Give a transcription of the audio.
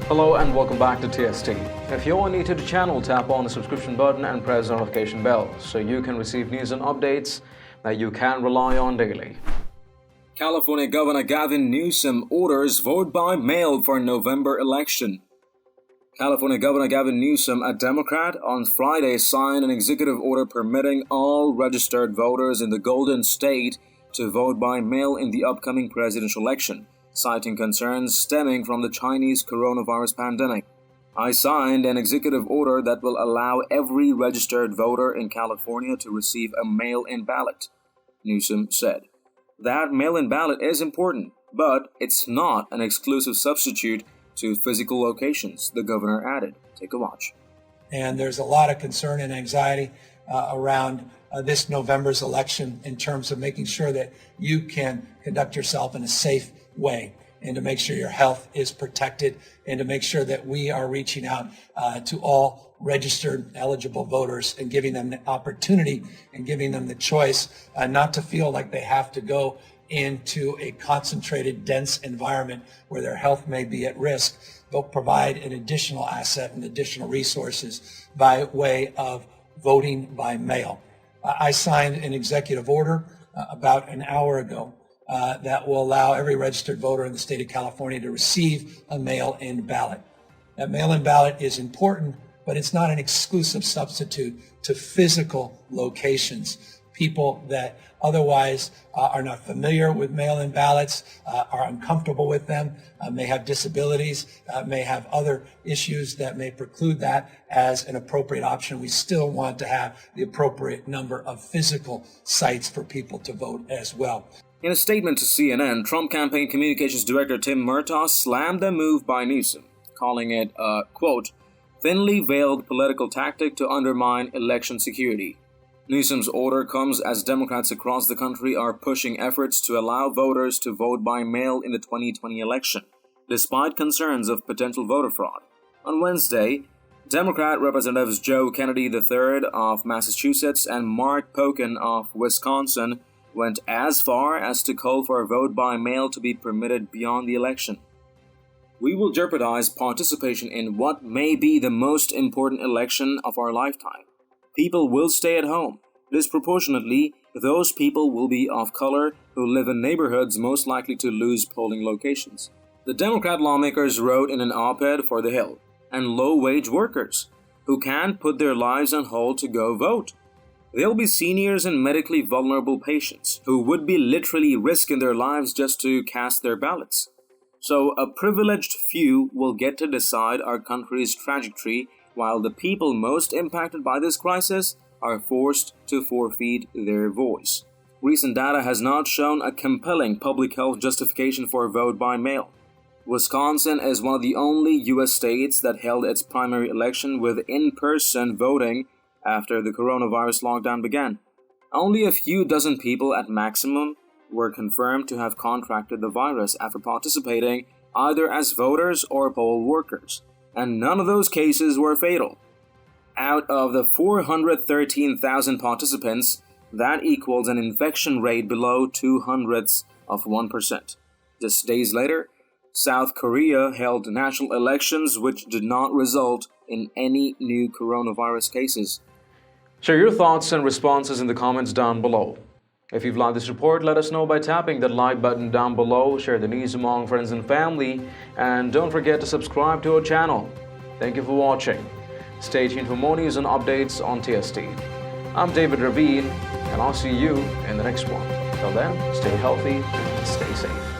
Hello and welcome back to TST. If you're new to the channel, tap on the subscription button and press the notification bell so you can receive news and updates that you can rely on daily. California Governor Gavin Newsom orders vote by mail for November election. California Governor Gavin Newsom, a Democrat, on Friday signed an executive order permitting all registered voters in the Golden State to vote by mail in the upcoming presidential election, citing concerns stemming from the Chinese coronavirus pandemic. I signed an executive order that will allow every registered voter in California to receive a mail-in ballot, Newsom said. That mail-in ballot is important, but it's not an exclusive substitute to physical locations, the governor added. Take a watch. And there's a lot of concern and anxiety around this November's election in terms of making sure that you can conduct yourself in a safe way and to make sure your health is protected and to make sure that we are reaching out to all registered eligible voters and giving them the opportunity and giving them the choice not to feel like they have to go into a concentrated, dense environment where their health may be at risk, but provide an additional asset and additional resources by way of voting by mail. I signed an executive order about an hour ago that will allow every registered voter in the state of California to receive a mail-in ballot. That mail-in ballot is important, but it's not an exclusive substitute to physical locations. People that otherwise are not familiar with mail-in ballots, are uncomfortable with them, may have disabilities, may have other issues that may preclude that as an appropriate option. We still want to have the appropriate number of physical sites for people to vote as well. In a statement to CNN, Trump campaign communications director Tim Murtaugh slammed the move by Newsom, calling it a, quote, thinly veiled political tactic to undermine election security. Newsom's order comes as Democrats across the country are pushing efforts to allow voters to vote by mail in the 2020 election, despite concerns of potential voter fraud. On Wednesday, Democrat Representatives Joe Kennedy III of Massachusetts and Mark Pocan of Wisconsin went as far as to call for a vote by mail to be permitted beyond the election. We will jeopardize participation in what may be the most important election of our lifetime. People will stay at home. Disproportionately, those people will be of color who live in neighborhoods most likely to lose polling locations. The Democrat lawmakers wrote in an op-ed for The Hill, and low-wage workers who can't put their lives on hold to go vote. There'll be seniors and medically vulnerable patients who would be literally risking their lives just to cast their ballots. So a privileged few will get to decide our country's trajectory while the people most impacted by this crisis are forced to forfeit their voice. Recent data has not shown a compelling public health justification for a vote by mail. Wisconsin is one of the only U.S. states that held its primary election with in-person voting after the coronavirus lockdown began. Only a few dozen people at maximum were confirmed to have contracted the virus after participating either as voters or poll workers, and none of those cases were fatal. Out of the 413,000 participants, that equals an infection rate below 0.02%. Just days later, South Korea held national elections which did not result in any new coronavirus cases. Share your thoughts and responses in the comments down below. If you've liked this report, let us know by tapping that like button down below, share the news among friends and family, and don't forget to subscribe to our channel. Thank you for watching. Stay tuned for more news and updates on TST. I'm David Ravine, and I'll see you in the next one. Till then, stay healthy and stay safe.